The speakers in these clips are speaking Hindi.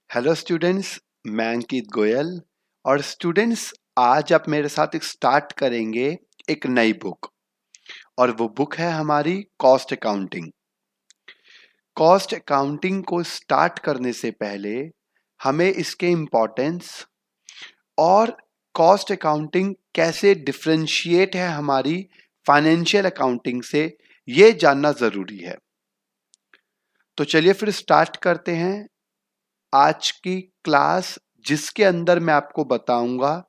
हेलो स्टूडेंट्स, मैं अंकित गोयल। और स्टूडेंट्स, आज आप मेरे साथ एक स्टार्ट करेंगे एक नई बुक। और वो बुक है हमारी कॉस्ट अकाउंटिंग। कॉस्ट अकाउंटिंग को स्टार्ट करने से पहले हमें इसके इम्पोर्टेंस और कॉस्ट अकाउंटिंग कैसे डिफरेंशिएट है हमारी फाइनेंशियल अकाउंटिंग से, ये जानना ज़रूरी है। तो चलिए फिर स्टार्ट करते हैं आज की क्लास, जिसके अंदर मैं आपको बताऊंगा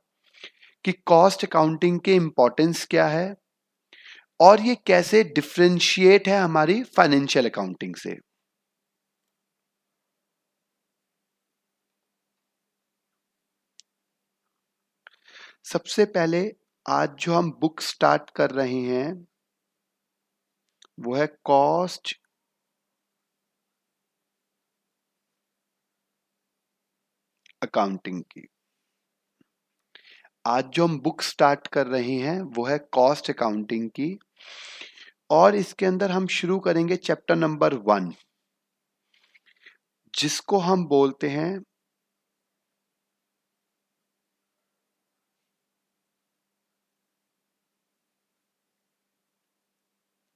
कि कॉस्ट अकाउंटिंग के इंपॉर्टेंस क्या है और ये कैसे डिफरेंशिएट है हमारी फाइनेंशियल अकाउंटिंग से। सबसे पहले आज जो हम बुक स्टार्ट कर रहे हैं वो है कॉस्ट अकाउंटिंग की। आज जो हम बुक स्टार्ट कर रहे हैं वो है कॉस्ट अकाउंटिंग की, और इसके अंदर हम शुरू करेंगे चैप्टर नंबर 1, जिसको हम बोलते हैं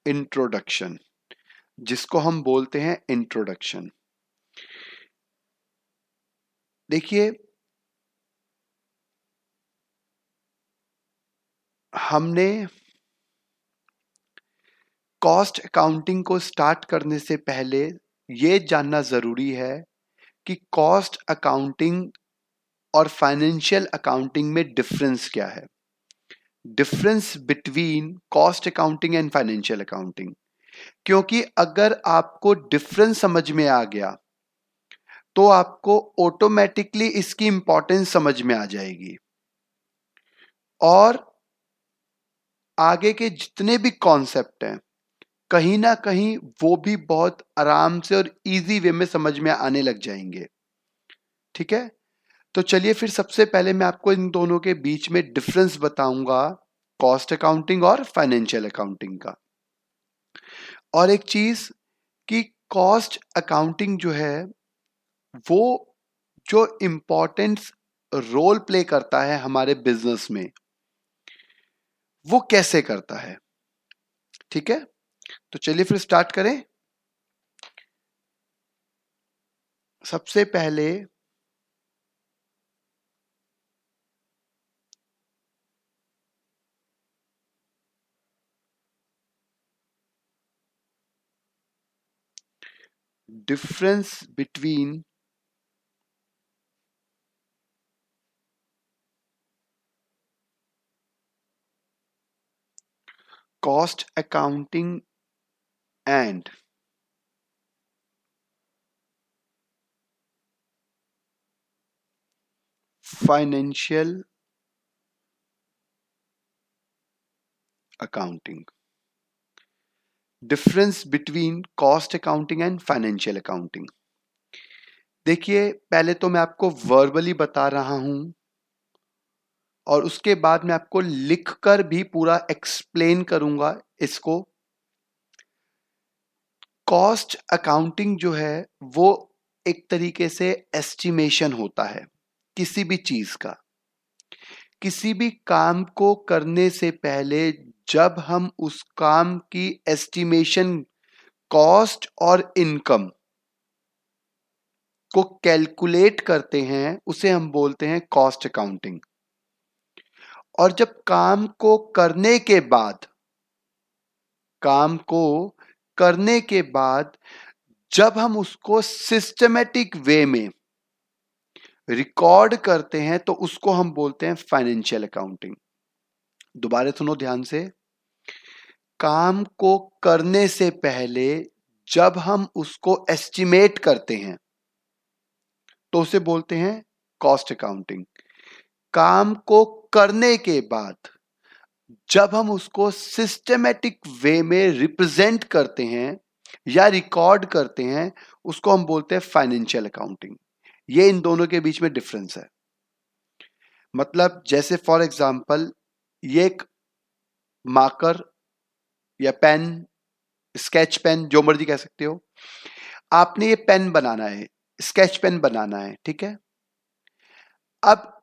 इंट्रोडक्शन। देखिए, हमने कॉस्ट अकाउंटिंग को स्टार्ट करने से पहले ये जानना जरूरी है कि कॉस्ट अकाउंटिंग और फाइनेंशियल अकाउंटिंग में डिफरेंस क्या है। Difference between cost accounting and financial accounting. क्योंकि अगर आपको डिफरेंस समझ में आ गया तो आपको ऑटोमेटिकली इसकी इंपॉर्टेंस समझ में आ जाएगी, और आगे के जितने भी कॉन्सेप्ट हैं कहीं ना कहीं वो भी बहुत आराम से और इजी वे में समझ में आने लग जाएंगे। ठीक है, तो चलिए फिर सबसे पहले मैं आपको इन दोनों के बीच में डिफरेंस बताऊंगा, कॉस्ट अकाउंटिंग और फाइनेंशियल अकाउंटिंग का। और एक चीज कि कॉस्ट अकाउंटिंग जो है वो जो इम्पोर्टेंट रोल प्ले करता है हमारे बिजनेस में, वो कैसे करता है। ठीक है, तो चलिए फिर स्टार्ट करें। सबसे पहले difference between cost accounting and financial accounting. Difference between cost accounting and financial accounting. देखिए, पहले तो मैं आपको वर्बली बता रहा हूं और उसके बाद मैं आपको लिखकर भी पूरा एक्सप्लेन करूंगा इसको। कॉस्ट अकाउंटिंग जो है वो एक तरीके से एस्टिमेशन होता है किसी भी चीज का। किसी भी काम को करने से पहले जब हम उस काम की एस्टिमेशन, कॉस्ट और इनकम को कैलकुलेट करते हैं, उसे हम बोलते हैं कॉस्ट अकाउंटिंग। और जब काम को करने के बाद, काम को करने के बाद जब हम उसको सिस्टमेटिक वे में रिकॉर्ड करते हैं तो उसको हम बोलते हैं फाइनेंशियल अकाउंटिंग। दोबारा सुनो ध्यान से। काम को करने से पहले जब हम उसको एस्टिमेट करते हैं तो उसे बोलते हैं कॉस्ट अकाउंटिंग। काम को करने के बाद जब हम उसको सिस्टमेटिक वे में रिप्रेजेंट करते हैं या रिकॉर्ड करते हैं, उसको हम बोलते हैं फाइनेंशियल अकाउंटिंग। ये इन दोनों के बीच में डिफरेंस है। मतलब जैसे फॉर एग्जांपल, ये एक मार्कर या पेन, स्केच पेन, जो मर्जी कह सकते हो, आपने ये पेन बनाना है, स्केच पेन बनाना है, ठीक है। अब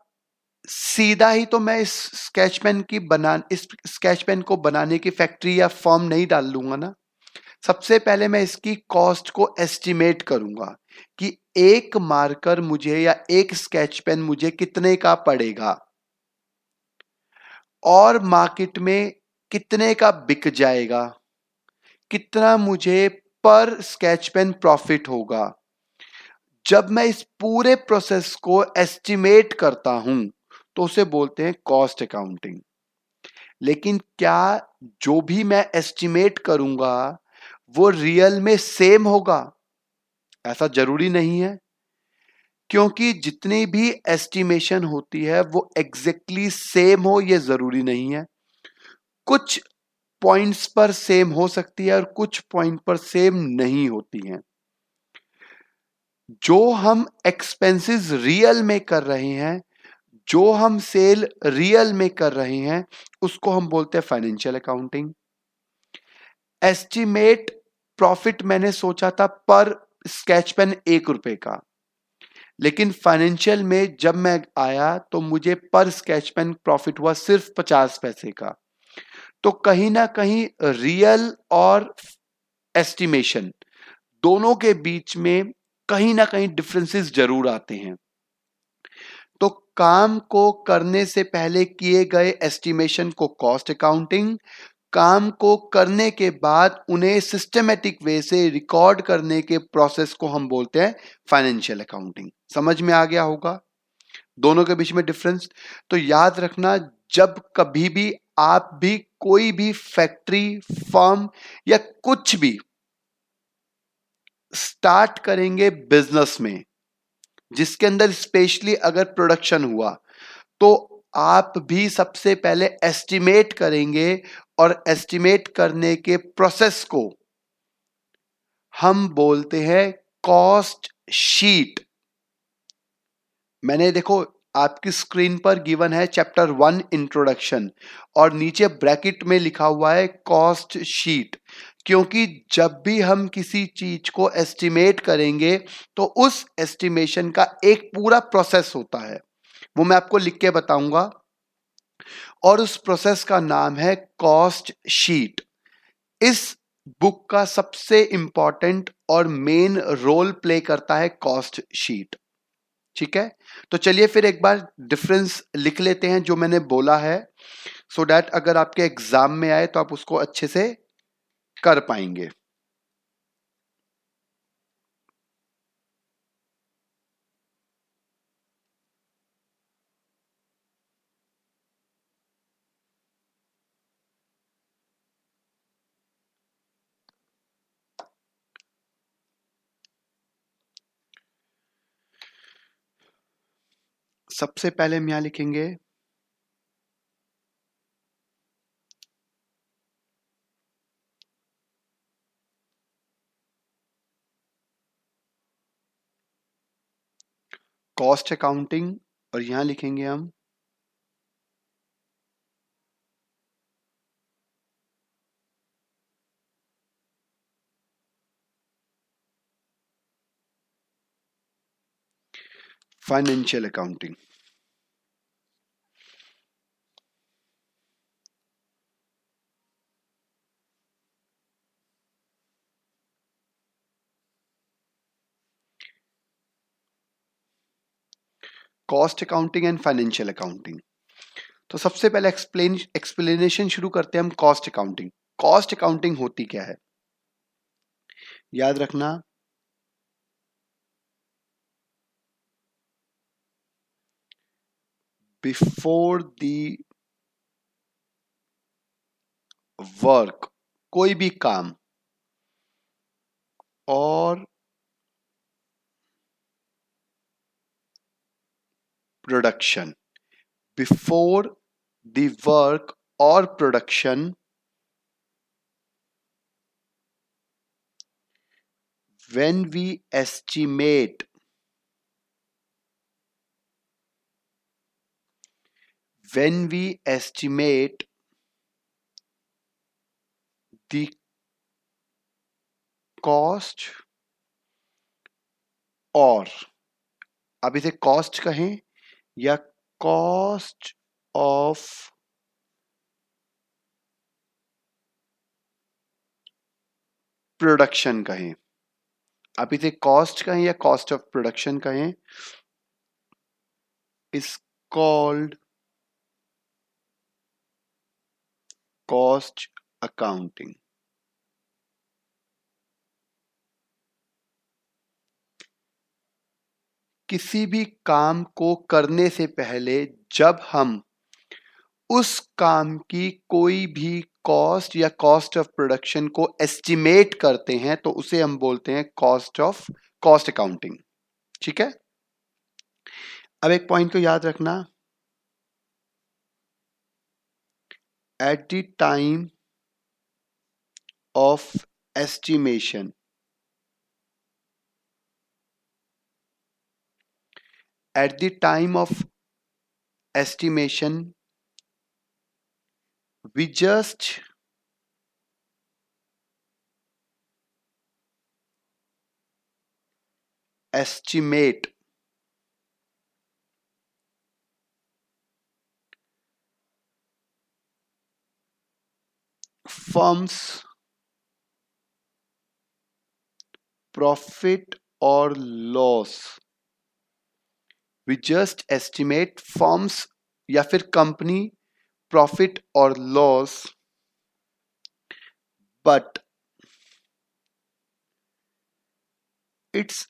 सीधा ही तो मैं इस स्केच पेन को बनाने की फैक्ट्री या फर्म नहीं डाल लूंगा ना। सबसे पहले मैं इसकी कॉस्ट को एस्टिमेट करूंगा कि एक मार्कर मुझे या एक स्केच पेन मुझे कितने का पड़ेगा और मार्केट में कितने का बिक जाएगा, कितना मुझे पर स्केच पेन प्रॉफिट होगा। जब मैं इस पूरे प्रोसेस को एस्टिमेट करता हूं तो उसे बोलते हैं कॉस्ट अकाउंटिंग। लेकिन क्या जो भी मैं एस्टिमेट करूंगा वो रियल में सेम होगा? ऐसा जरूरी नहीं है, क्योंकि जितनी भी एस्टिमेशन होती है वो एग्जैक्टली सेम हो ये जरूरी नहीं है। कुछ पॉइंट्स पर सेम हो सकती है और कुछ पॉइंट पर सेम नहीं होती हैं। जो हम एक्सपेंसेस रियल में कर रहे हैं, जो हम सेल रियल में कर रहे हैं, उसको हम बोलते हैं फाइनेंशियल अकाउंटिंग। एस्टिमेट प्रॉफिट मैंने सोचा था पर स्केच पेन 1 रुपए का, लेकिन फाइनेंशियल में जब मैं आया तो मुझे पर स्केच पेन प्रॉफिट हुआ सिर्फ 50 पैसे का। तो कहीं ना कहीं रियल और एस्टिमेशन दोनों के बीच में कहीं ना कहीं डिफरेंसेस जरूर आते हैं। तो काम को करने से पहले किए गए एस्टिमेशन को कॉस्ट अकाउंटिंग, काम को करने के बाद उन्हें सिस्टमेटिक वे से रिकॉर्ड करने के प्रोसेस को हम बोलते हैं फाइनेंशियल अकाउंटिंग। समझ में आ गया होगा दोनों के बीच में डिफरेंस। तो याद रखना, जब कभी भी आप भी कोई भी फैक्ट्री, फर्म या कुछ भी स्टार्ट करेंगे बिजनेस में, जिसके अंदर स्पेशली अगर प्रोडक्शन हुआ, तो आप भी सबसे पहले एस्टिमेट करेंगे और एस्टिमेट करने के प्रोसेस को हम बोलते हैं कॉस्ट शीट। मैंने देखो आपकी स्क्रीन पर गिवन है चैप्टर 1 इंट्रोडक्शन और नीचे ब्रैकेट में लिखा हुआ है कॉस्ट शीट, क्योंकि जब भी हम किसी चीज को एस्टिमेट करेंगे तो उस एस्टिमेशन का एक पूरा प्रोसेस होता है, वो मैं आपको लिख के बताऊंगा, और उस प्रोसेस का नाम है कॉस्ट शीट। इस बुक का सबसे इंपॉर्टेंट और मेन रोल प्ले करता है कॉस्ट शीट, ठीक है। तो चलिए फिर एक बार डिफरेंस लिख लेते हैं जो मैंने बोला है, सो दैट अगर आपके एग्जाम में आए तो आप उसको अच्छे से कर पाएंगे। सबसे पहले हम यहां लिखेंगे कॉस्ट अकाउंटिंग और यहां लिखेंगे हम financial accounting. Cost accounting and financial accounting. तो सबसे पहले एक्सप्लेनेशन शुरू करते हैं हम कॉस्ट अकाउंटिंग। कॉस्ट अकाउंटिंग होती क्या है, याद रखना, बिफोर द वर्क, कोई भी काम और प्रोडक्शन, बिफोर द वर्क और production, when we estimate when we estimate the cost और, अब इसे कॉस्ट कहें या कॉस्ट ऑफ प्रोडक्शन कहें, आप इसे कॉस्ट कहें या कॉस्ट ऑफ प्रोडक्शन कहें, इज कॉल्ड कॉस्ट अकाउंटिंग। किसी भी काम को करने से पहले जब हम उस काम की कोई भी कॉस्ट या कॉस्ट ऑफ प्रोडक्शन को एस्टिमेट करते हैं तो उसे हम बोलते हैं कॉस्ट अकाउंटिंग। ठीक है, अब एक पॉइंट को याद रखना, eight the time of estimation, at the time of estimation we just estimate firm's profit or loss, we just estimate firms या फिर कंपनी प्रॉफिट और loss, but it's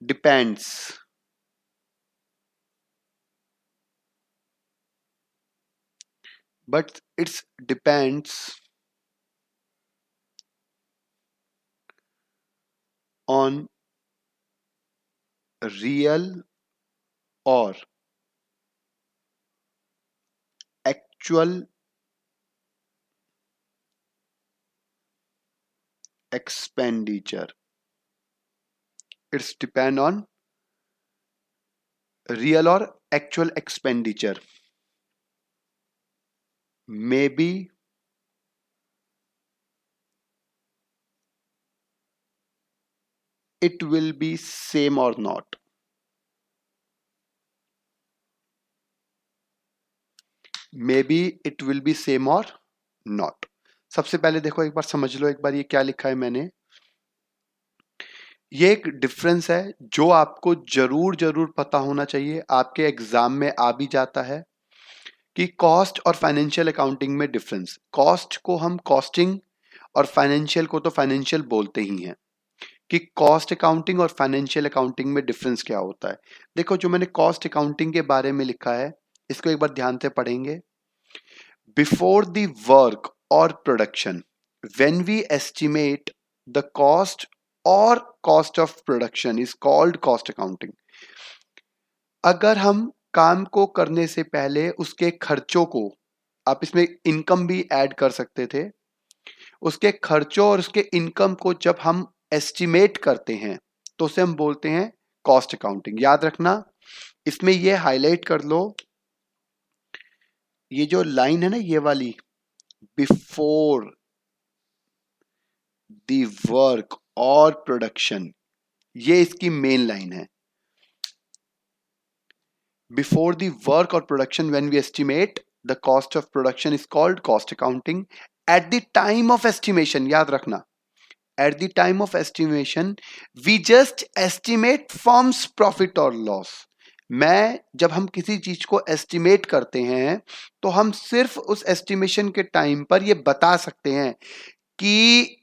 depends on real or actual expenditure, it's depend on real or actual expenditure, maybe it will be same or not, maybe it will be same or not। सबसे पहले देखो, एक बार समझ लो, एक बार ये क्या लिखा है मैंने, ये एक डिफरेंस है जो आपको जरूर जरूर पता होना चाहिए, आपके एग्जाम में आ भी जाता है कि कॉस्ट और फाइनेंशियल अकाउंटिंग में डिफरेंस। कॉस्ट को हम कॉस्टिंग और फाइनेंशियल को तो फाइनेंशियल बोलते ही हैं, कि कॉस्ट अकाउंटिंग और फाइनेंशियल अकाउंटिंग में डिफरेंस क्या होता है। देखो, जो मैंने कॉस्ट अकाउंटिंग के बारे में लिखा है इसको एक बार ध्यान से पढ़ेंगे। बिफोर द वर्क और production when we estimate the cost और cost of production is called cost accounting. अगर हम काम को करने से पहले उसके खर्चों को, आप इसमें इनकम भी ऐड कर सकते थे, उसके खर्चों और उसके इनकम को जब हम एस्टिमेट करते हैं तो उसे हम बोलते हैं कॉस्ट अकाउंटिंग। याद रखना, इसमें ये हाईलाइट कर लो, ये जो लाइन है ना ये वाली, बिफोर द वर्क और प्रोडक्शन, ये इसकी मेन लाइन है। बिफोर द वर्क और production when we estimate the cost of production is called cost accounting. At the time of estimation, याद रखना, at the time of estimation we just estimate firm's profit or loss। जब हम किसी चीज को एस्टिमेट करते हैं तो हम सिर्फ उस एस्टिमेशन के टाइम पर ये बता सकते हैं कि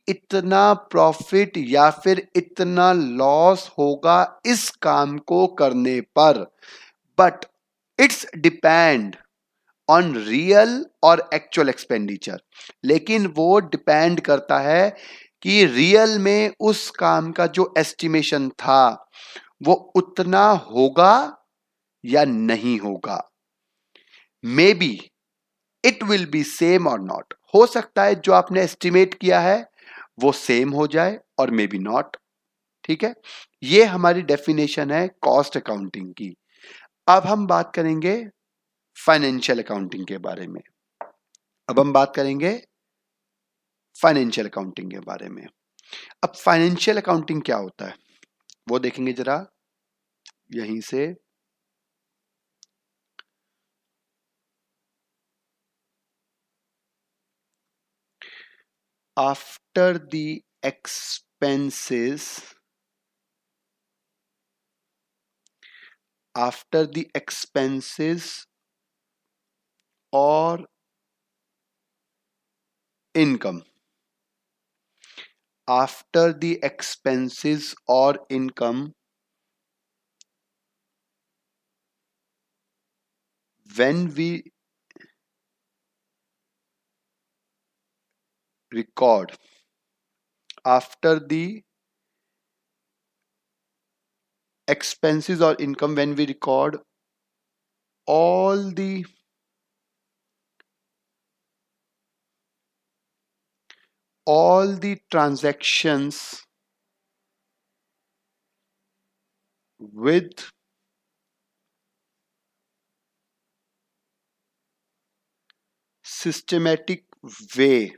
इतना प्रॉफिट या फिर इतना लॉस होगा इस काम को करने पर, but it's depend on real और एक्चुअल एक्सपेंडिचर। लेकिन वो डिपेंड करता है कि रियल में उस काम का जो एस्टिमेशन था वो उतना होगा या नहीं होगा। May be it will be same और नॉट, हो सकता है जो आपने एस्टिमेट किया है वो सेम हो जाए और मे बी नॉट। ठीक है, ये हमारी डेफिनेशन है कॉस्ट अकाउंटिंग की। अब हम बात करेंगे फाइनेंशियल अकाउंटिंग के बारे में। अब हम बात करेंगे फाइनेंशियल अकाउंटिंग के बारे में। अब फाइनेंशियल अकाउंटिंग क्या होता है वो देखेंगे जरा यहीं से। After the expenses, after the expenses or income, after the expenses or income, when we record, after the expenses or income, when we record all the transactions with systematic way,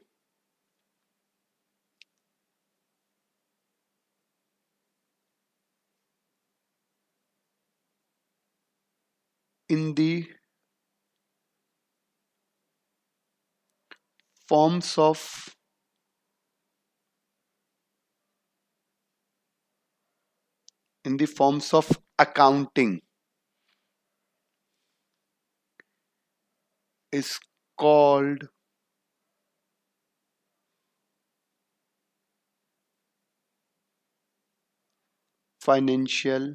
in the forms of accounting, is called financial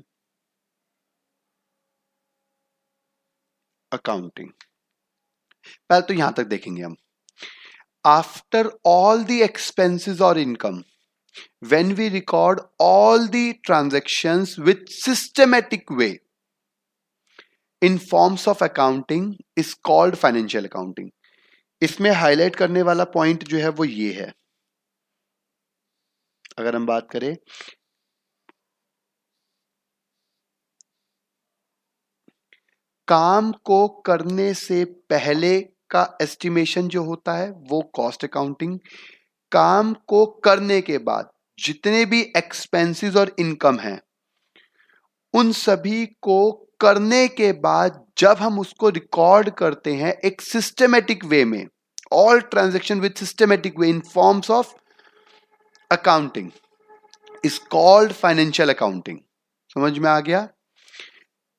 accounting। पहले तो यहां तक देखेंगे हम। आफ्टर ऑल द एक्सपेंसेस और income, when we record all the transactions with systematic way in forms of accounting is called financial accounting। इसमें हाईलाइट करने वाला पॉइंट जो है वो ये है। अगर हम बात करें काम को करने से पहले का एस्टिमेशन जो होता है वो कॉस्ट अकाउंटिंग, काम को करने के बाद जितने भी एक्सपेंसेस और इनकम है उन सभी को करने के बाद जब हम उसको रिकॉर्ड करते हैं एक सिस्टमेटिक वे में, all transaction with systematic way in forms of accounting is called financial accounting. समझ में आ गया?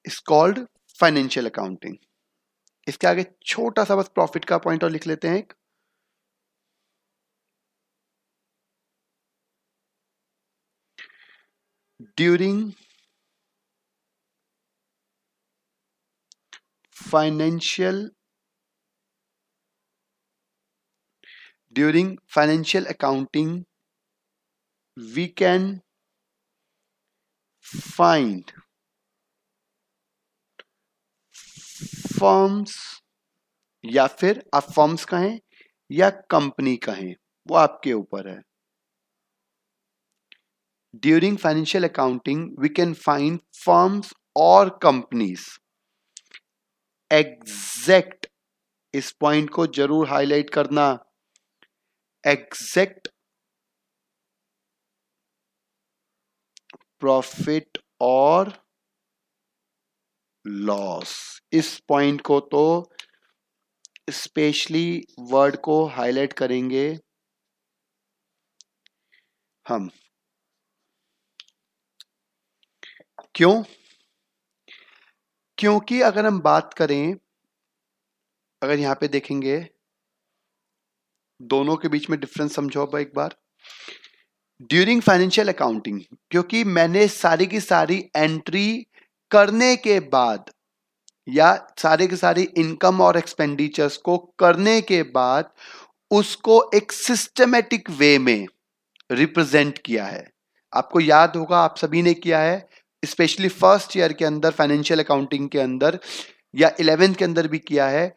Is called financial accounting. इसके आगे छोटा सा बस प्रॉफिट का पॉइंट और लिख लेते हैं एक। During financial accounting we can find firms, या फिर आप फर्म्स कहें या कंपनी कहें वो आपके ऊपर है। During financial accounting we can find firms और कंपनीज। एग्जैक्ट, इस पॉइंट को जरूर हाईलाइट करना, एग्जैक्ट प्रॉफिट और लॉस। इस पॉइंट को तो स्पेशली वर्ड को हाईलाइट करेंगे हम। क्यों? क्योंकि अगर हम बात करें, अगर यहां पे देखेंगे दोनों के बीच में डिफरेंस समझो अब एक बार। ड्यूरिंग फाइनेंशियल अकाउंटिंग, क्योंकि मैंने सारी की सारी एंट्री करने के बाद या सारे के सारे इनकम और एक्सपेंडिचर्स को करने के बाद उसको एक सिस्टमेटिक वे में रिप्रेजेंट किया है। आपको याद होगा, आप सभी ने किया है, स्पेशली फर्स्ट ईयर के अंदर फाइनेंशियल अकाउंटिंग के अंदर या 11th के अंदर भी किया है।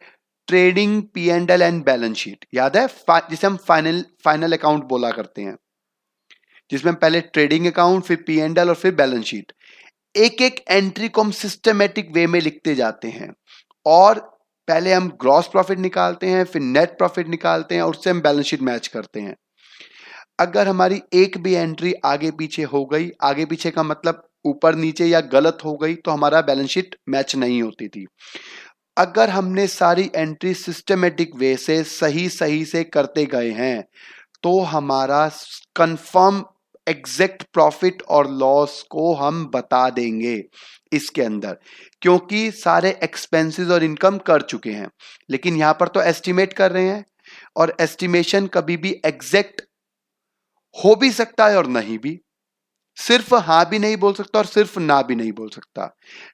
Trading P&L and balance sheet याद है, जिसे हम फाइनल अकाउंट बोला करते हैं, जिसमें पहले ट्रेडिंग अकाउंट, फिर P&L और फिर बैलेंस शीट। एक एक एंट्री को हम सिस्टमेटिक वे में लिखते जाते हैं और पहले हम ग्रॉस प्रॉफिट निकालते हैं, फिर नेट प्रॉफिट निकालते हैं और उससे हम बैलेंस शीट मैच करते हैं। अगर हमारी एक भी एंट्री आगे पीछे हो गई, आगे पीछे का मतलब ऊपर नीचे या गलत हो गई, तो हमारा बैलेंस शीट मैच नहीं होती थी। अगर हमने सारी एंट्री सिस्टमेटिक वे से सही सही से करते गए हैं तो हमारा कंफर्म एग्जैक्ट प्रॉफिट और लॉस को हम बता देंगे इसके अंदर, क्योंकि सारे एक्सपेंसेस और इनकम कर चुके हैं। लेकिन यहां पर तो एस्टिमेट कर रहे हैं, और एस्टिमेशन कभी भी एग्जैक्ट हो भी सकता है और नहीं भी, सिर्फ हाँ भी नहीं बोल सकता और सिर्फ ना भी नहीं बोल सकता।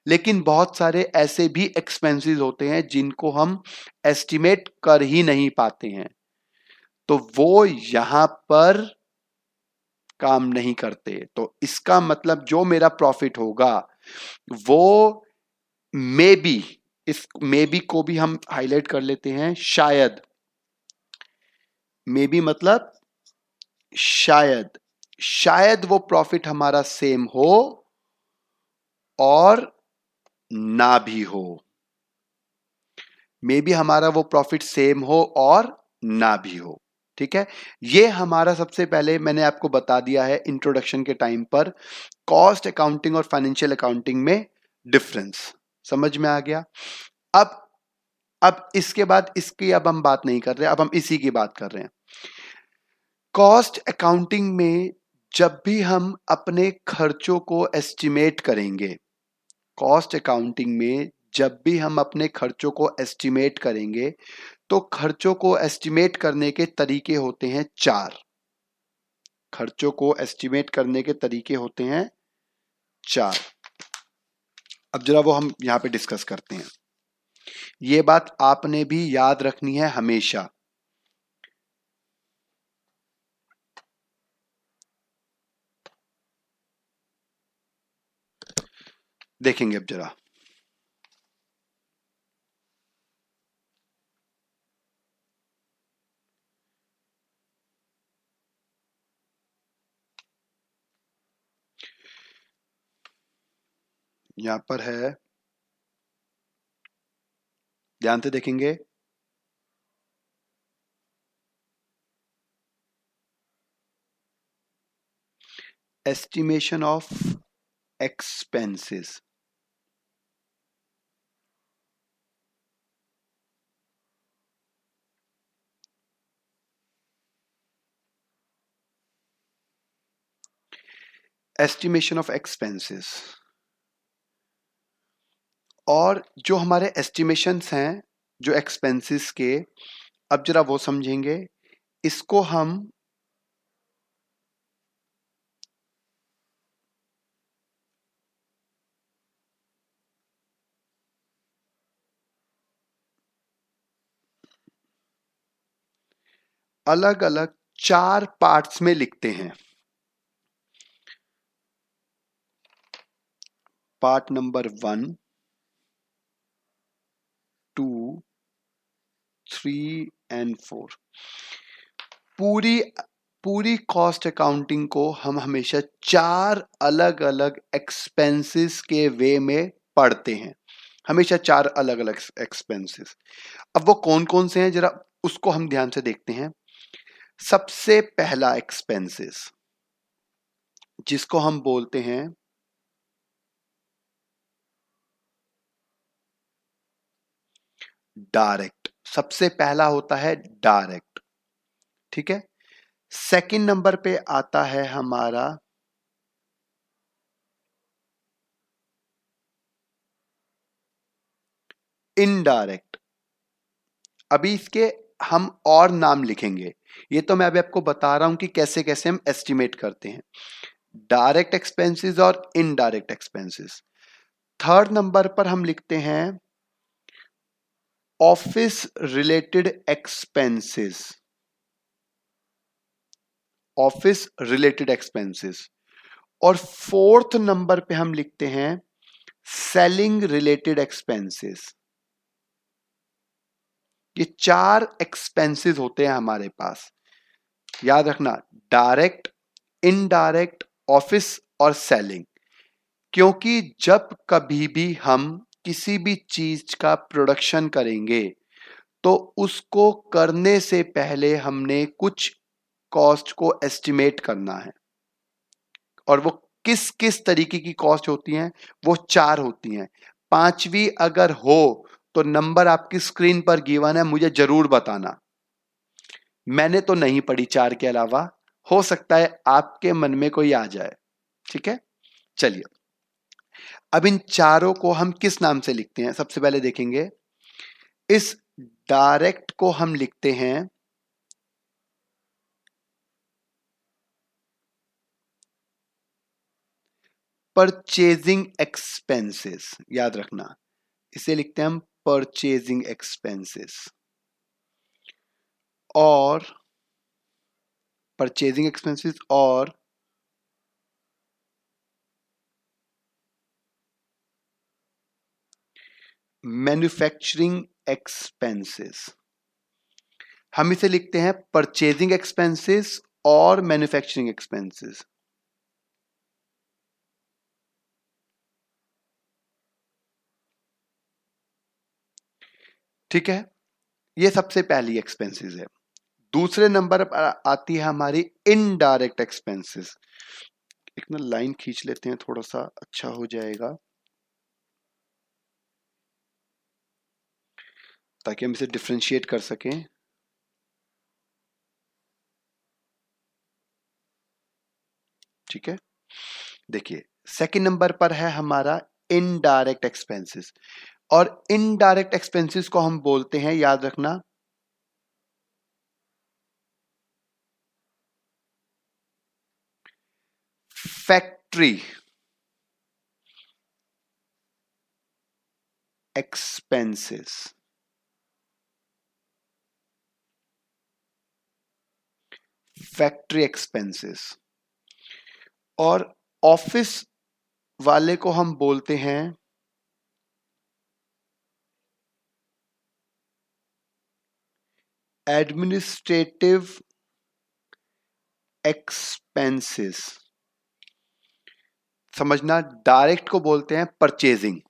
लेकिन बहुत सारे ऐसे भी एक्सपेंसेस होते हैं जिनको हम एस्टिमेट कर ही नहीं पाते हैं, तो वो यहां पर काम नहीं करते। तो इसका मतलब जो मेरा प्रॉफिट होगा वो मे बी, इस मे बी को भी हम हाईलाइट कर लेते हैं, शायद। मे बी मतलब शायद, शायद वो प्रॉफिट हमारा सेम हो और ना भी हो। मे बी हमारा वो प्रॉफिट सेम हो और ना भी हो। ठीक है, ये हमारा सबसे पहले मैंने आपको बता दिया है इंट्रोडक्शन के टाइम पर कॉस्ट अकाउंटिंग और फाइनेंशियल अकाउंटिंग में डिफरेंस समझ में आ गया। अब इसके बाद इसकी अब हम बात नहीं कर रहे, अब हम इसी की बात कर रहे हैं। कॉस्ट अकाउंटिंग में जब भी हम अपने खर्चों को एस्टिमेट करेंगे, कॉस्ट अकाउंटिंग में जब भी हम अपने खर्चों को एस्टिमेट करेंगे, तो खर्चों को एस्टिमेट करने के तरीके होते हैं चार। खर्चों को एस्टिमेट करने के तरीके होते हैं चार। अब जरा वो हम यहां पे डिस्कस करते हैं। ये बात आपने भी याद रखनी है हमेशा। देखेंगे अब जरा, यहां पर है, ध्यान से देखेंगे। Estimation of expenses. Estimation of expenses और जो हमारे एस्टिमेशंस हैं जो एक्सपेंसेस के, अब जरा वो समझेंगे। इसको हम अलग अलग चार पार्ट्स में लिखते हैं। Part number 1, 2, 3 and 4। पूरी पूरी कॉस्ट अकाउंटिंग को हम हमेशा चार अलग अलग एक्सपेंसेस के वे में पढ़ते हैं, हमेशा चार अलग अलग एक्सपेंसेस। अब वो कौन कौन से हैं जरा उसको हम ध्यान से देखते हैं। सबसे पहला एक्सपेंसेस जिसको हम बोलते हैं डायरेक्ट, सबसे पहला होता है डायरेक्ट। ठीक है, सेकंड नंबर पे आता है हमारा इनडायरेक्ट। अभी इसके हम और नाम लिखेंगे, ये तो मैं अभी आपको बता रहा हूं कि कैसे कैसे हम एस्टिमेट करते हैं डायरेक्ट एक्सपेंसेस और इनडायरेक्ट एक्सपेंसेस। थर्ड नंबर पर हम लिखते हैं office related expenses, office related expenses. और फोर्थ नंबर पे हम लिखते हैं सेलिंग रिलेटेड एक्सपेंसेस। ये चार एक्सपेंसेस होते हैं हमारे पास, याद रखना, डायरेक्ट, इनडायरेक्ट, ऑफिस और सेलिंग। क्योंकि जब कभी भी हम किसी भी चीज का प्रोडक्शन करेंगे तो उसको करने से पहले हमने कुछ कॉस्ट को एस्टिमेट करना है। और वो किस किस तरीके की कॉस्ट होती हैं, वो 4 होती हैं। 5वीं अगर हो तो नंबर आपकी स्क्रीन पर गिवन है, मुझे जरूर बताना। मैंने तो नहीं पढ़ी 4 के अलावा, हो सकता है आपके मन में कोई आ जाए। ठीक है, चलिए अब इन चारों को हम किस नाम से लिखते हैं, सबसे पहले देखेंगे। इस डायरेक्ट को हम लिखते हैं परचेजिंग एक्सपेंसेस, याद रखना, इसे लिखते हैं हम परचेजिंग एक्सपेंसेस। और परचेजिंग एक्सपेंसेस और मैन्युफैक्चरिंग एक्सपेंसेस। हम इसे लिखते हैं परचेजिंग एक्सपेंसेस और मैन्युफैक्चरिंग एक्सपेंसेस। ठीक है, ये सबसे पहली एक्सपेंसेस है। दूसरे नंबर पर आती है हमारी इनडायरेक्ट एक्सपेंसेस। एक ना लाइन खींच लेते हैं, थोड़ा सा अच्छा हो जाएगा ताकि हम इसे डिफरेंशिएट कर सकें। ठीक है, देखिए सेकंड नंबर पर है हमारा इनडायरेक्ट एक्सपेंसेस। और इनडायरेक्ट एक्सपेंसेस को हम बोलते हैं, याद रखना, फैक्ट्री एक्सपेंसेस। Factory expenses. और ऑफिस वाले को हम बोलते हैं एडमिनिस्ट्रेटिव एक्सपेंसेस। समझना, डायरेक्ट को बोलते हैं परचेजिंग।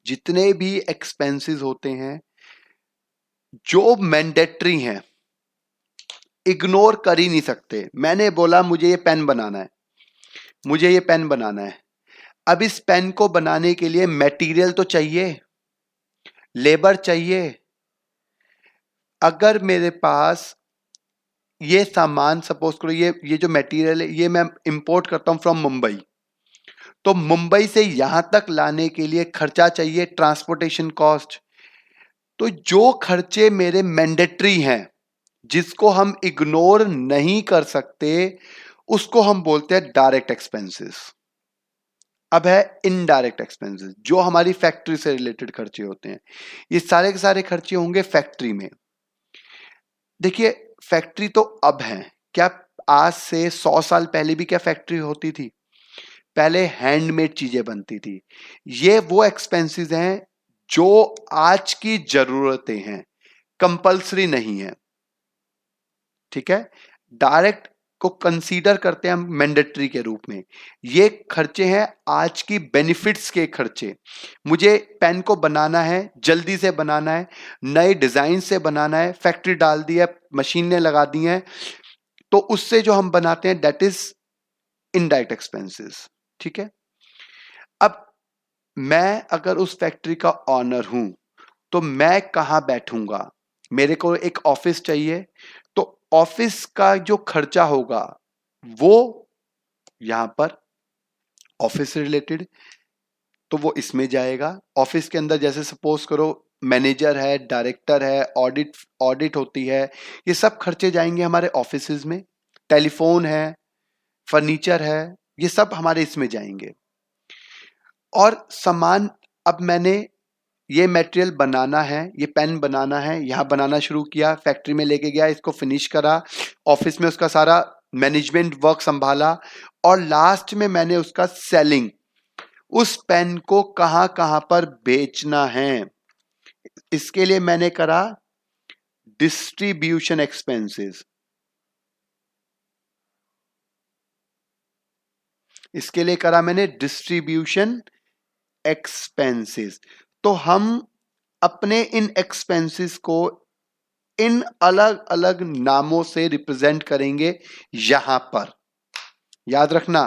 जितने भी एक्सपेंसेस होते हैं जो मैंडेटरी हैं, इग्नोर कर ही नहीं सकते। मैंने बोला मुझे ये पेन बनाना है, मुझे ये पेन बनाना है। अब इस पेन को बनाने के लिए मटेरियल तो चाहिए, लेबर चाहिए। अगर मेरे पास ये सामान, सपोज करो ये जो मटेरियल है ये मैं इंपोर्ट करता हूं फ्रॉम मुंबई, तो मुंबई से यहां तक लाने के लिए खर्चा चाहिए, ट्रांसपोर्टेशन कॉस्ट। तो जो खर्चे मेरे मैंडेटरी हैं, जिसको हम इग्नोर नहीं कर सकते, उसको हम बोलते हैं डायरेक्ट एक्सपेंसेस। अब है इनडायरेक्ट एक्सपेंसेस, जो हमारी फैक्ट्री से रिलेटेड खर्चे होते हैं। ये सारे के सारे खर्चे होंगे फैक्ट्री में। देखिए फैक्ट्री तो अब है, क्या आज से 100 साल पहले भी क्या फैक्ट्री होती थी? पहले हैंडमेड चीजें बनती थी। ये वो एक्सपेंसेस हैं जो आज की जरूरतें हैं, कंपल्सरी नहीं है। ठीक है, डायरेक्ट को कंसीडर करते हैं हम मैंडेटरी के रूप में। ये खर्चे हैं आज की बेनिफिट्स के खर्चे। मुझे पेन को बनाना है, जल्दी से बनाना है, नए डिजाइन से बनाना है, फैक्ट्री डाल दी है, मशीनें लगा दी हैं, तो उससे जो हम बनाते हैं दैट इज इनडायरेक्ट एक्सपेंसेस। ठीक है, अब मैं अगर उस फैक्ट्री का ऑनर हूं तो मैं कहां बैठूंगा? मेरे को एक ऑफिस चाहिए, तो ऑफिस का जो खर्चा होगा वो यहां पर ऑफिस से रिलेटेड, तो वो इसमें जाएगा। ऑफिस के अंदर जैसे सपोज करो मैनेजर है, डायरेक्टर है, ऑडिट ऑडिट होती है, ये सब खर्चे जाएंगे हमारे ऑफिसेज में। टेलीफोन है, फर्नीचर है, ये सब हमारे इसमें जाएंगे। और सामान, अब मैंने ये मटेरियल बनाना है, ये पेन बनाना है, यहां बनाना शुरू किया, फैक्ट्री में लेके गया, इसको फिनिश करा, ऑफिस में उसका सारा मैनेजमेंट वर्क संभाला, और लास्ट में मैंने उसका सेलिंग, उस पेन को कहां कहां पर बेचना है, इसके लिए मैंने करा डिस्ट्रीब्यूशन एक्सपेंसेस। इसके लिए करा मैंने डिस्ट्रीब्यूशन एक्सपेंसेस। तो हम अपने इन एक्सपेंसेस को इन अलग अलग नामों से रिप्रेजेंट करेंगे यहां पर। याद रखना,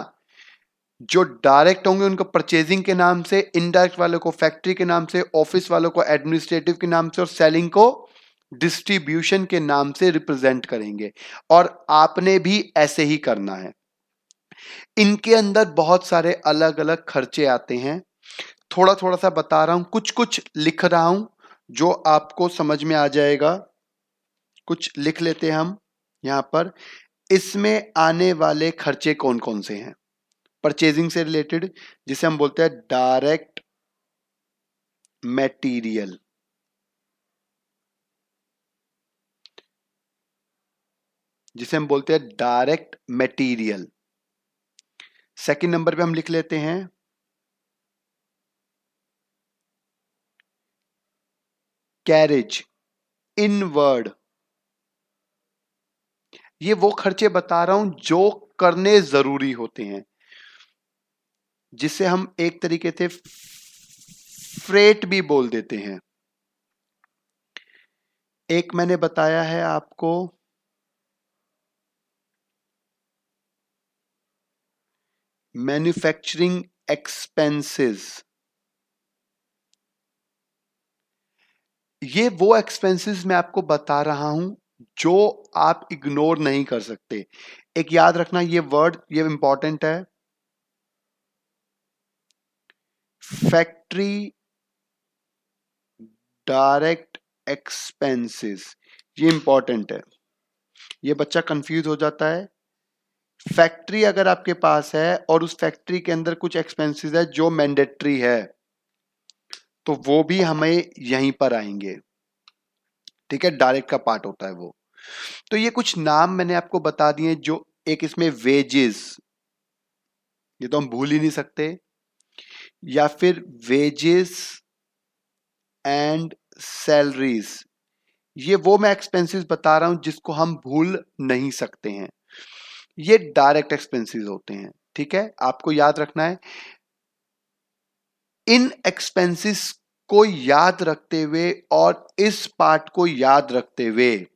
जो डायरेक्ट होंगे उनको परचेजिंग के नाम से, इनडायरेक्ट वालों को फैक्ट्री के नाम से, ऑफिस वालों को एडमिनिस्ट्रेटिव के नाम से और सेलिंग को डिस्ट्रीब्यूशन के नाम से रिप्रेजेंट करेंगे। और आपने भी ऐसे ही करना है। इनके अंदर बहुत सारे अलग अलग खर्चे आते हैं। थोड़ा थोड़ा सा बता रहा हूं, कुछ कुछ लिख रहा हूं जो आपको समझ में आ जाएगा। कुछ लिख लेते हैं हम यहां पर। इसमें आने वाले खर्चे कौन कौन से हैं परचेजिंग से रिलेटेड, जिसे हम बोलते हैं डायरेक्ट मटेरियल। जिसे हम बोलते हैं डायरेक्ट मटेरियल। सेकंड नंबर पे हम लिख लेते हैं कैरेज इनवर्ड। ये वो खर्चे बता रहा हूं जो करने जरूरी होते हैं, जिसे हम एक तरीके से फ्रेट भी बोल देते हैं। एक मैंने बताया है आपको मैन्युफैक्चरिंग एक्सपेंसेस। ये वो एक्सपेंसेस मैं आपको बता रहा हूं जो आप इग्नोर नहीं कर सकते। एक याद रखना, ये वर्ड ये इंपॉर्टेंट है, फैक्ट्री डायरेक्ट एक्सपेंसेस। ये इंपॉर्टेंट है, ये बच्चा कंफ्यूज हो जाता है। फैक्ट्री अगर आपके पास है और उस फैक्ट्री के अंदर कुछ एक्सपेंसेस है जो मैंडेटरी है, तो वो भी हमें यहीं पर आएंगे। ठीक है, डायरेक्ट का पार्ट होता है वो। तो ये कुछ नाम मैंने आपको बता दिए। जो एक इसमें वेजेस, ये तो हम भूल ही नहीं सकते, या फिर वेजेस एंड सैलरीज। ये वो मैं एक्सपेंसेस बता रहा हूं जिसको हम भूल नहीं सकते हैं। ये डायरेक्ट एक्सपेंसेस होते हैं। ठीक है, आपको याद रखना है। इन एक्सपेंसेस को याद रखते हुए और इस पार्ट को याद रखते हुए,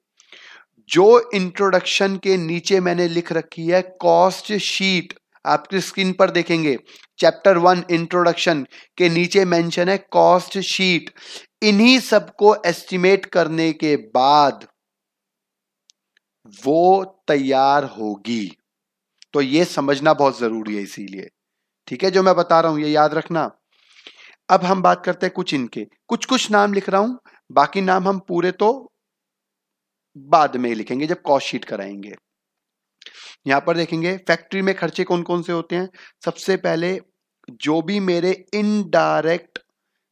जो इंट्रोडक्शन के नीचे मैंने लिख रखी है कॉस्ट शीट, आपकी स्क्रीन पर देखेंगे चैप्टर 1 इंट्रोडक्शन के नीचे मेंशन है कॉस्ट शीट। इन्हीं सबको एस्टिमेट करने के बाद वो तैयार होगी। तो ये समझना बहुत जरूरी है इसीलिए। ठीक है, जो मैं बता रहा हूं ये याद रखना। अब हम बात करते हैं कुछ इनके, कुछ कुछ नाम लिख रहा हूं, बाकी नाम हम पूरे तो बाद में लिखेंगे जब कॉस्ट शीट कराएंगे। यहां पर देखेंगे फैक्ट्री में खर्चे कौन कौन से होते हैं। सबसे पहले जो भी मेरे इनडायरेक्ट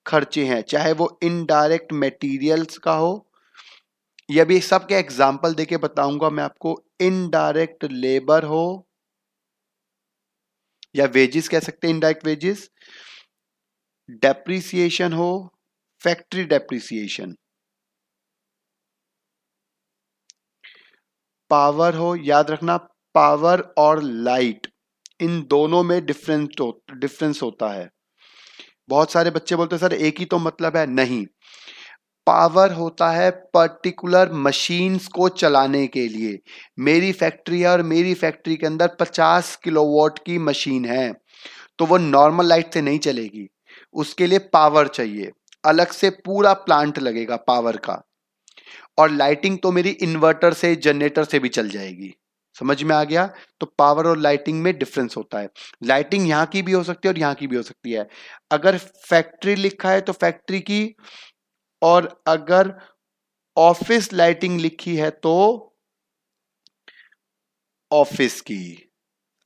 खर्चे हैं, चाहे वो इनडायरेक्ट मटेरियल्स का हो, या भी सबके एग्जांपल देके बताऊंगा मैं आपको, इनडायरेक्ट लेबर हो या वेजेस कह सकते हैं, इनडायरेक्ट वेजेस, डेप्रिसिएशन हो, फैक्ट्री डेप्रिसिएशन, पावर हो। याद रखना, पावर और लाइट इन दोनों में डिफरेंस होता है। बहुत सारे बच्चे बोलते हैं सर एक ही तो मतलब है, नहीं। पावर होता है पर्टिकुलर मशीन्स को चलाने के लिए। मेरी फैक्ट्री है और मेरी फैक्ट्री के अंदर 50 किलोवाट की मशीन है, तो वो नॉर्मल लाइट से नहीं चलेगी, उसके लिए पावर चाहिए, अलग से पूरा प्लांट लगेगा पावर का। और लाइटिंग तो मेरी इन्वर्टर से जनरेटर से भी चल जाएगी। समझ में आ गया? तो पावर और लाइटिंग में डिफरेंस होता है। लाइटिंग यहां की भी हो सकती है और यहां की भी हो सकती है। अगर फैक्ट्री लिखा है तो फैक्ट्री की, और अगर ऑफिस लाइटिंग लिखी है तो ऑफिस की।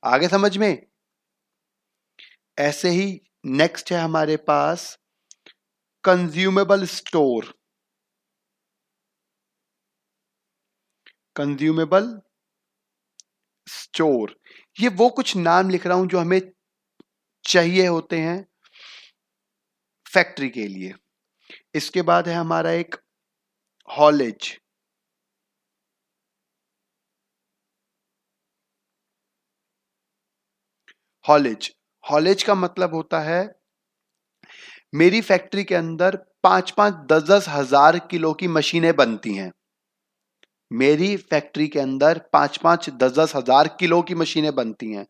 आगे समझ में? ऐसे ही नेक्स्ट है हमारे पास कंज्यूमेबल स्टोर। कंज्यूमेबल स्टोर, ये वो कुछ नाम लिख रहा हूं जो हमें चाहिए होते हैं फैक्ट्री के लिए। इसके बाद है हमारा एक हॉलेज। हॉलेज, हॉलेज का मतलब होता है मेरी फैक्ट्री के अंदर 5-5, 10-10 हजार किलो की मशीनें बनती हैं। मेरी फैक्ट्री के अंदर 5-5, 10-10 हजार किलो की मशीनें बनती हैं।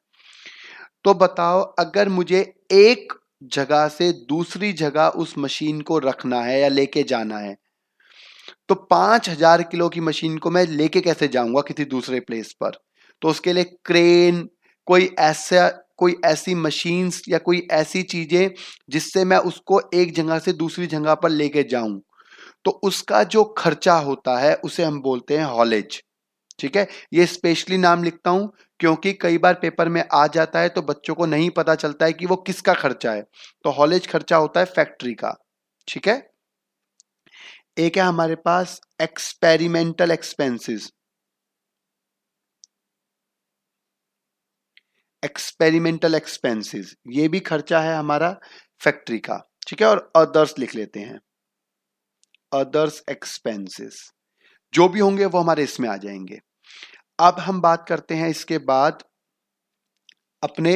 तो बताओ, अगर मुझे एक जगह से दूसरी जगह उस मशीन को रखना है या लेके जाना है, तो 5,000 किलो की मशीन को मैं लेके कैसे जाऊंगा किसी दूसरे प्लेस पर? तो उसके लिए क्रेन, कोई ऐसी मशीन्स या कोई ऐसी चीजें जिससे मैं उसको एक जगह से दूसरी जगह पर लेके जाऊं, तो उसका जो खर्चा होता है उसे हम बोलते हैं हॉलेज। ठीक है, ये स्पेशली नाम लिखता हूं क्योंकि कई बार पेपर में आ जाता है तो बच्चों को नहीं पता चलता है कि वो किसका खर्चा है। तो हॉलेज खर्चा होता है फैक्ट्री का। ठीक है, एक है हमारे पास एक्सपेरिमेंटल एक्सपेंसेस। एक्सपेरिमेंटल एक्सपेंसेस ये भी खर्चा है हमारा फैक्ट्री का। ठीक है, और अदर्स लिख लेते हैं, अदर्स एक्सपेंसेस जो भी होंगे वो हमारे इसमें आ जाएंगे। अब हम बात करते हैं इसके बाद अपने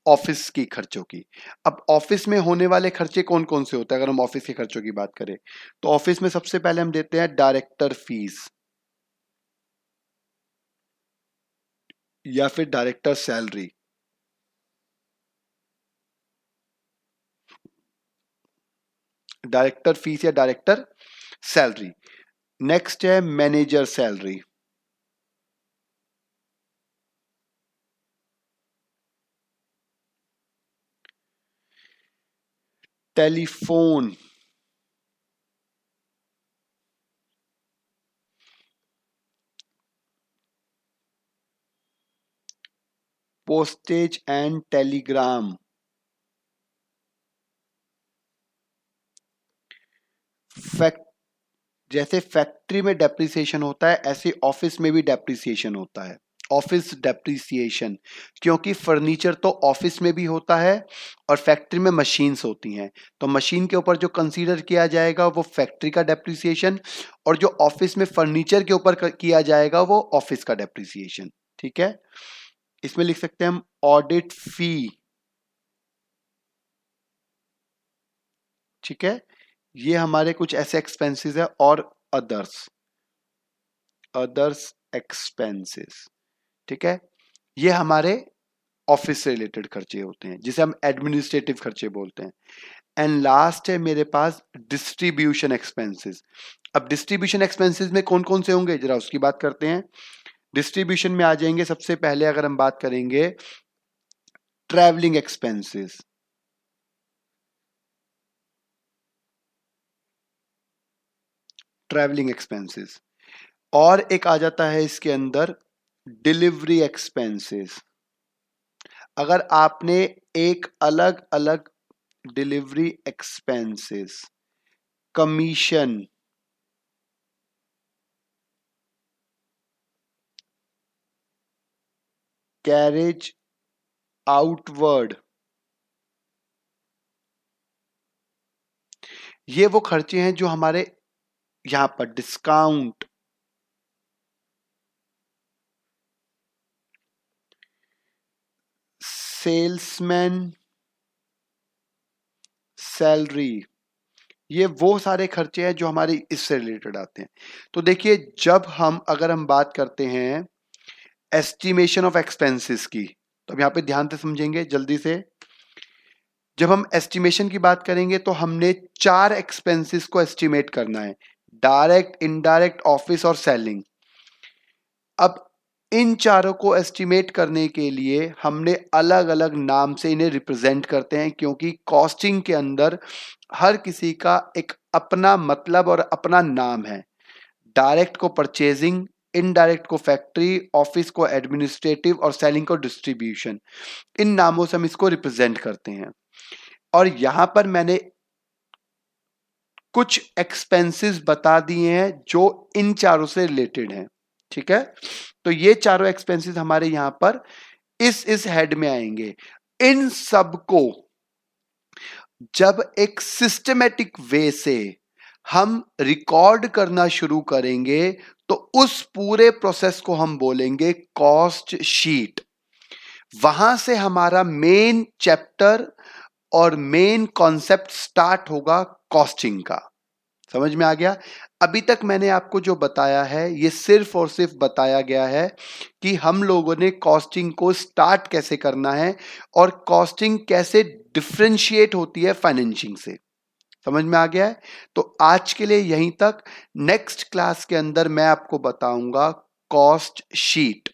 ऑफिस की खर्चों की। अब ऑफिस में होने वाले खर्चे कौन कौन से होते हैं? अगर हम ऑफिस के खर्चों की बात करें तो ऑफिस में सबसे पहले हम देते हैं डायरेक्टर फीस या फिर डायरेक्टर सैलरी। डायरेक्टर फीस या डायरेक्टर सैलरी। नेक्स्ट है manager salary. Telephone, postage and Telegram, fact जैसे फैक्ट्री में डेप्रिसिएशन होता है ऐसे ऑफिस में भी डेप्रिसिएशन होता है। ऑफिस डेप्रिसिएशन, क्योंकि फर्नीचर तो ऑफिस में भी होता है और फैक्ट्री में मशीन्स होती हैं, तो मशीन के ऊपर जो कंसीडर किया जाएगा वो फैक्ट्री का डेप्रिसिएशन, और जो ऑफिस में फर्नीचर के ऊपर किया जाएगा वो ऑफिस का डेप्रिसिएशन। ठीक है, इसमें लिख सकते हैं हम ऑडिट फी। ठीक है, ये हमारे कुछ ऐसे एक्सपेंसेस है। और अदर्स, अदर्स एक्सपेंसेस। ठीक है, ये हमारे ऑफिस से रिलेटेड खर्चे होते हैं जिसे हम एडमिनिस्ट्रेटिव खर्चे बोलते हैं। एंड लास्ट है मेरे पास डिस्ट्रीब्यूशन एक्सपेंसेस। अब डिस्ट्रीब्यूशन एक्सपेंसेस में कौन कौन से होंगे जरा उसकी बात करते हैं। डिस्ट्रीब्यूशन में आ जाएंगे सबसे पहले, अगर हम बात करेंगे ट्रैवलिंग एक्सपेंसेस। ट्रैवलिंग एक्सपेंसेस, और एक आ जाता है इसके अंदर डिलीवरी एक्सपेंसेस। अगर आपने एक अलग अलग delivery expenses, commission, carriage outward, ये वो खर्चे हैं जो हमारे यहां पर डिस्काउंट, सेल्समैन सैलरी, ये वो सारे खर्चे हैं जो हमारे इससे रिलेटेड आते हैं। तो देखिए, जब हम अगर हम बात करते हैं एस्टिमेशन ऑफ एक्सपेंसेस की, तो अब यहां पे ध्यान से समझेंगे जल्दी से। जब हम एस्टिमेशन की बात करेंगे तो हमने 4 एक्सपेंसेस को एस्टिमेट करना है, डायरेक्ट, इनडायरेक्ट, ऑफिस और सेलिंग। अब इन चारों को एस्टिमेट करने के लिए हमने अलग अलग नाम से इन्हें रिप्रेजेंट करते हैं, क्योंकि कॉस्टिंग के अंदर हर किसी का एक अपना मतलब और अपना नाम है। डायरेक्ट को परचेजिंग, इनडायरेक्ट को फैक्ट्री, ऑफिस को एडमिनिस्ट्रेटिव और सेलिंग को डिस्ट्रीब्यूशन। इन नामों से हम इसको रिप्रेजेंट करते हैं। और यहां पर मैंने कुछ एक्सपेंसेस बता दिए हैं जो इन चारों से रिलेटेड हैं। ठीक है, तो ये चारों एक्सपेंसेस हमारे यहां पर इस हेड में आएंगे। इन सब को जब एक सिस्टमेटिक वे से हम रिकॉर्ड करना शुरू करेंगे तो उस पूरे प्रोसेस को हम बोलेंगे कॉस्ट शीट। वहां से हमारा मेन चैप्टर और मेन कॉन्सेप्ट स्टार्ट होगा कॉस्टिंग का। समझ में आ गया? अभी तक मैंने आपको जो बताया है ये सिर्फ और सिर्फ बताया गया है कि हम लोगों ने कॉस्टिंग को स्टार्ट कैसे करना है और कॉस्टिंग कैसे डिफरेंशिएट होती है फाइनेंशिंग से। समझ में आ गया है? तो आज के लिए यहीं तक। नेक्स्ट क्लास के अंदर मैं आपको बताऊंगा कॉस्ट शीट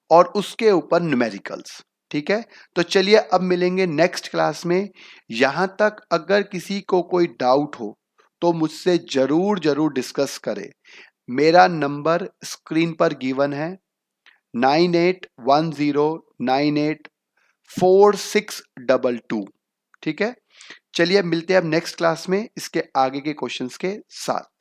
और उसके ऊपर न्यूमेरिकल्स। ठीक है, तो चलिए अब मिलेंगे नेक्स्ट क्लास में। यहां तक अगर किसी को कोई डाउट हो तो मुझसे जरूर जरूर डिस्कस करें। मेरा नंबर स्क्रीन पर गिवन है 9810984622। ठीक है, चलिए अब मिलते हैं अब नेक्स्ट क्लास में इसके आगे के क्वेश्चंस के साथ।